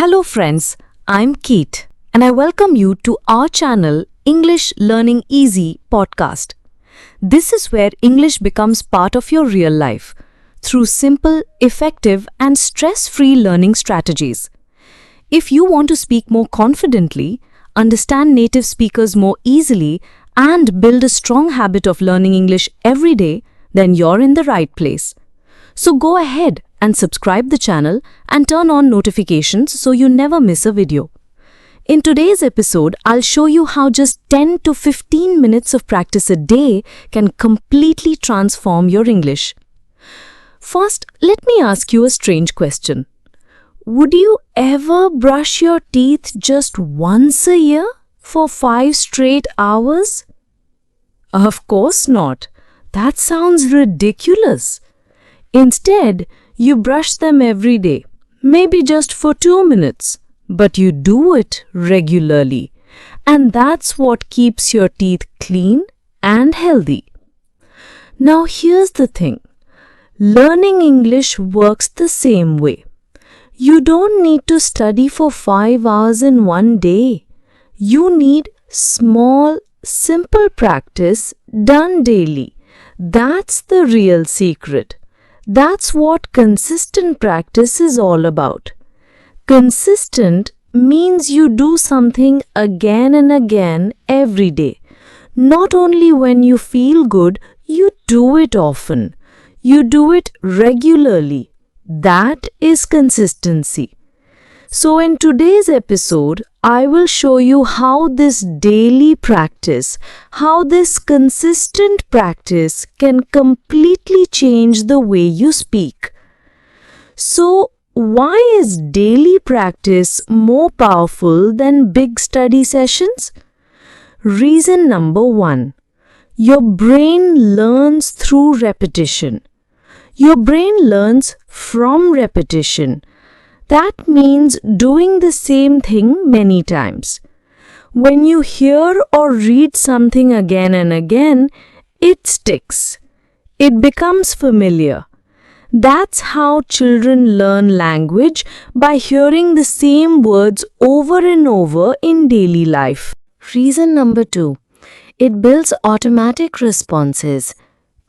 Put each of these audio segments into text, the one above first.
Hello friends, I'm Keet and I welcome you to our channel English Learning Easy podcast. This is where English becomes part of your real life through simple, effective and stress-free learning strategies. If you want to speak more confidently, understand native speakers more easily and build a strong habit of learning English every day, then you're in the right place. So go ahead and subscribe the channel and turn on notifications so you never miss a video. In today's episode, I'll show you how just 10 to 15 minutes of practice a day can completely transform your English. First, let me ask you a strange question. Would you ever brush your teeth just once a year for 5 straight hours? Of course not. That sounds ridiculous. Instead, you brush them every day, maybe just for 2 minutes, but you do it regularly. And that's what keeps your teeth clean and healthy. Now here's the thing. Learning English works the same way. You don't need to study for 5 hours in one day. You need small, simple practice done daily. That's the real secret. That's what consistent practice is all about. Consistent means you do something again and again every day. Not only when you feel good, you do it often. You do it regularly. That is consistency. So in today's episode, I will show you how this daily practice, how this consistent practice can completely change the way you speak. So, why is daily practice more powerful than big study sessions? Reason number 1. Your brain learns through repetition. Your brain learns from repetition. That means doing the same thing many times. When you hear or read something again and again, it sticks. It becomes familiar. That's how children learn language, by hearing the same words over and over in daily life. Reason number 2. It builds automatic responses.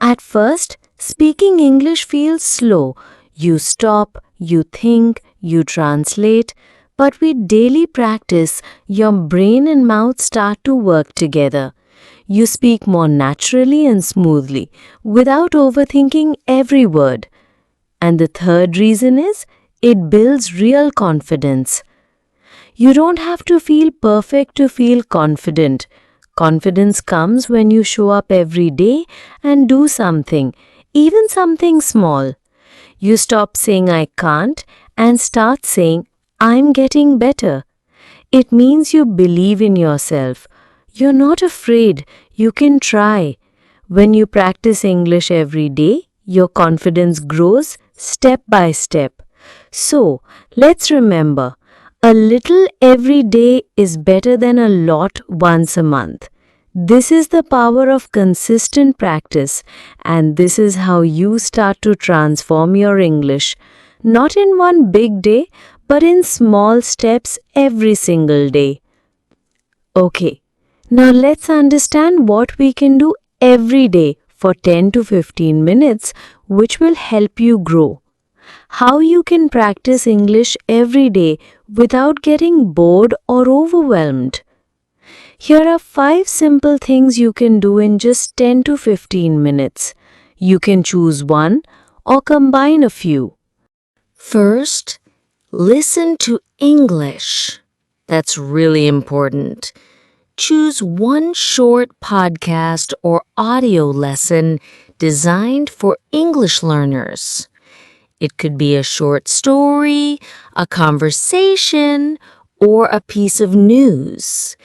At first, speaking English feels slow. You stop, you think, you translate, but with daily practice, your brain and mouth start to work together. You speak more naturally and smoothly, without overthinking every word. And the third reason is, it builds real confidence. You don't have to feel perfect to feel confident. Confidence comes when you show up every day and do something, even something small. You stop saying I can't and start saying I'm getting better. It means you believe in yourself. You're not afraid. You can try. When you practice English every day, your confidence grows step by step. So, let's remember, a little every day is better than a lot once a month. This is the power of consistent practice, and this is how you start to transform your English, not in one big day, but in small steps every single day. Okay, now let's understand what we can do every day for 10 to 15 minutes, which will help you grow. How you can practice English every day without getting bored or overwhelmed. Here are 5 simple things you can do in just 10 to 15 minutes. You can choose one or combine a few. First, listen to English. That's really important. Choose one short podcast or audio lesson designed for English learners. It could be a short story, a conversation, or a piece of news.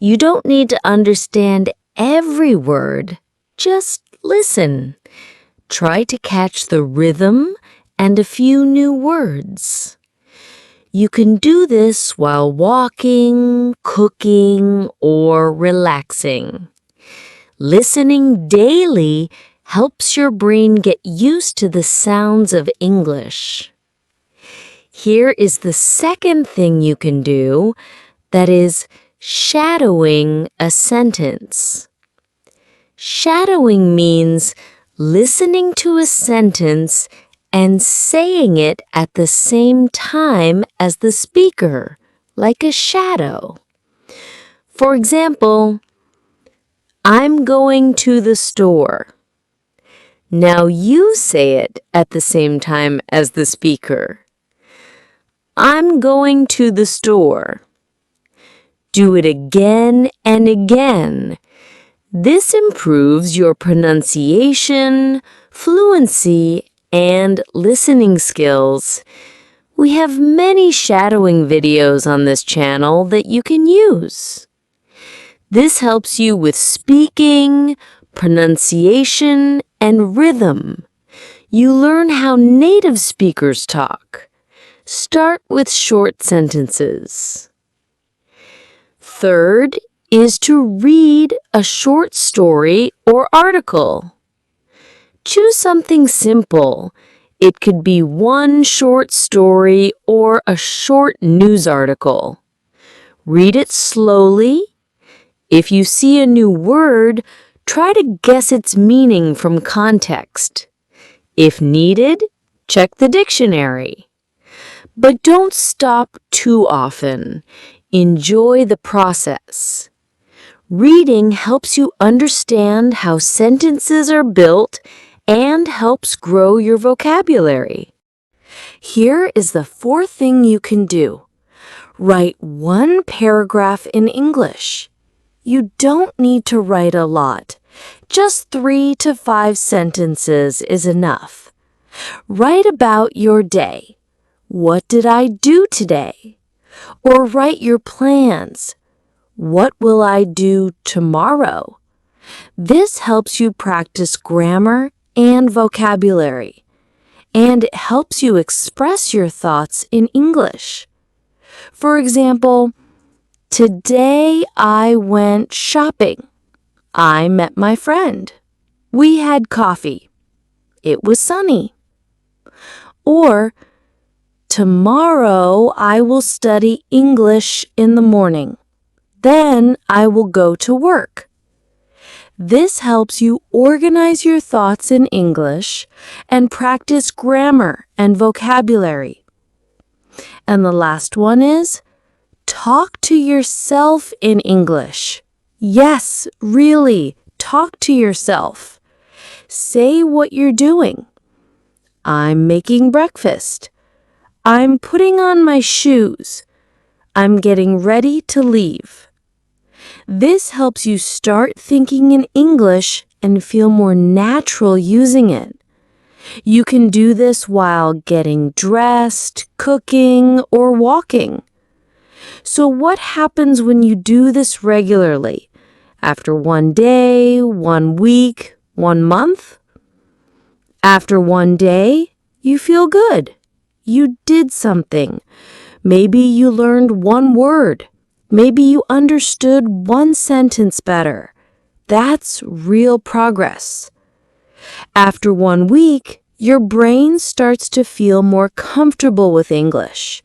You don't need to understand every word. Just listen. Try to catch the rhythm and a few new words. You can do this while walking, cooking, or relaxing. Listening daily helps your brain get used to the sounds of English. Here is the second thing you can do, that is shadowing a sentence. Shadowing means listening to a sentence and saying it at the same time as the speaker, like a shadow. For example, I'm going to the store. Now you say it at the same time as the speaker. I'm going to the store. Do it again and again. This improves your pronunciation, fluency, and listening skills. We have many shadowing videos on this channel that you can use. This helps you with speaking, pronunciation, and rhythm. You learn how native speakers talk. Start with short sentences. Third is to read a short story or article. Choose something simple. It could be one short story or a short news article. Read it slowly. If you see a new word, try to guess its meaning from context. If needed, check the dictionary. But don't stop too often. Enjoy the process. Reading helps you understand how sentences are built and helps grow your vocabulary. Here is the fourth thing you can do. Write one paragraph in English. You don't need to write a lot. Just 3 to 5 sentences is enough. Write about your day. What did I do today? Or write your plans. What will I do tomorrow? This helps you practice grammar and vocabulary, and it helps you express your thoughts in English. For example, today I went shopping. I met my friend. We had coffee. It was sunny. Or, tomorrow I will study English in the morning. Then I will go to work. This helps you organize your thoughts in English and practice grammar and vocabulary. And the last one is, talk to yourself in English. Yes, really, talk to yourself. Say what you're doing. I'm making breakfast. I'm putting on my shoes. I'm getting ready to leave. This helps you start thinking in English and feel more natural using it. You can do this while getting dressed, cooking, or walking. So what happens when you do this regularly? After 1 day, 1 week, 1 month? After 1 day, you feel good. You did something. Maybe you learned 1 word. Maybe you understood 1 sentence better. That's real progress. After 1 week, your brain starts to feel more comfortable with English.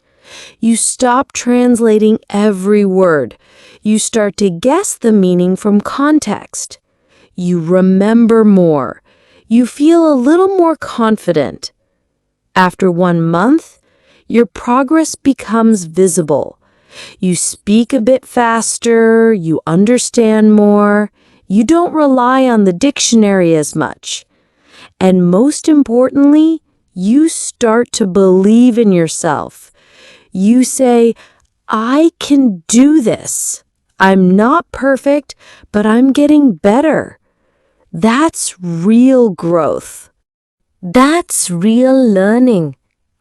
You stop translating every word. You start to guess the meaning from context. You remember more. You feel a little more confident. After 1 month, your progress becomes visible. You speak a bit faster, you understand more, you don't rely on the dictionary as much. And most importantly, you start to believe in yourself. You say, I can do this. I'm not perfect, but I'm getting better. That's real growth. That's real learning.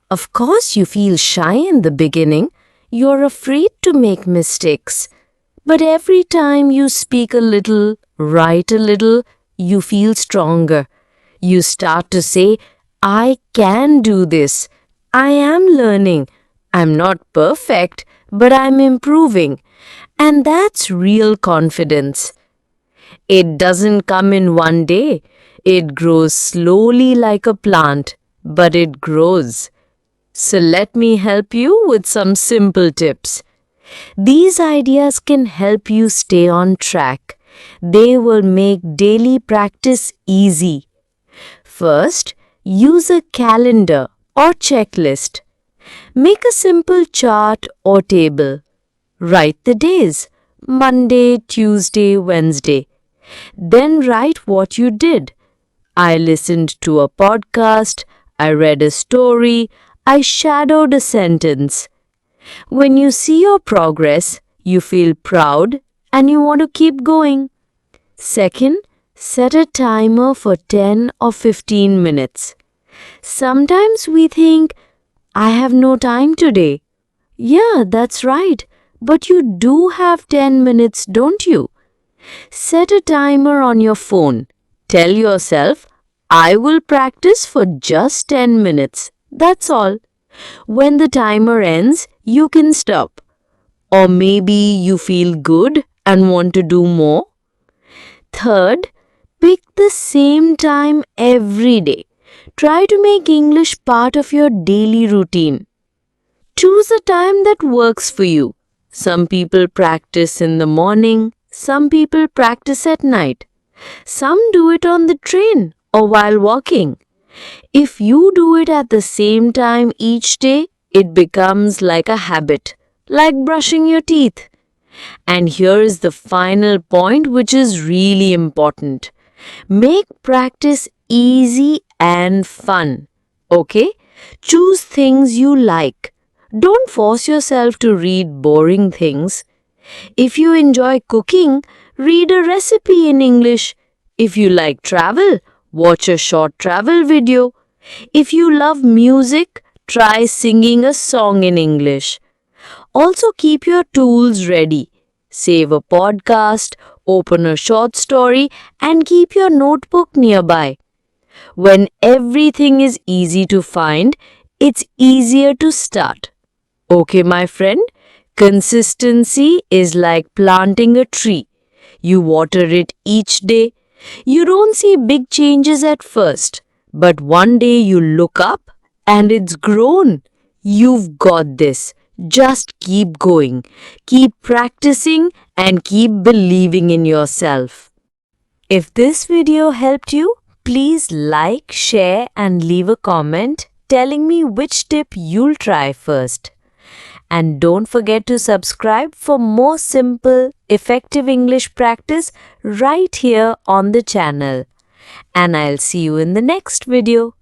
Of course, you feel shy in the beginning. You're afraid to make mistakes. But every time you speak a little, write a little, you feel stronger. You start to say, I can do this. I am learning. I'm not perfect, but I'm improving. And that's real confidence. It doesn't come in 1 day. It grows slowly like a plant, but it grows. So let me help you with some simple tips. These ideas can help you stay on track. They will make daily practice easy. First, use a calendar or checklist. Make a simple chart or table. Write the days, Monday, Tuesday, Wednesday. Then write what you did. I listened to a podcast, I read a story, I shadowed a sentence. When you see your progress, you feel proud and you want to keep going. Second, set a timer for 10 or 15 minutes. Sometimes we think, I have no time today. Yeah, that's right. But you do have 10 minutes, don't you? Set a timer on your phone. Tell yourself, I will practice for just 10 minutes. That's all. When the timer ends, you can stop. Or maybe you feel good and want to do more. Third, pick the same time every day. Try to make English part of your daily routine. Choose a time that works for you. Some people practice in the morning, some people practice at night. Some do it on the train or while walking. If you do it at the same time each day, it becomes like a habit, like brushing your teeth. And here is the final point, which is really important. Make practice easy and fun. Okay? Choose things you like. Don't force yourself to read boring things. If you enjoy cooking, read a recipe in English. If you like travel, watch a short travel video. If you love music, try singing a song in English. Also keep your tools ready. Save a podcast, open a short story, and keep your notebook nearby. When everything is easy to find, it's easier to start. Okay, my friend, consistency is like planting a tree. You water it each day. You don't see big changes at first, but one day you look up and it's grown. You've got this. Just keep going. Keep practicing and keep believing in yourself. If this video helped you, please like, share and leave a comment telling me which tip you'll try first. And don't forget to subscribe for more simple, effective English practice right here on the channel. And I'll see you in the next video.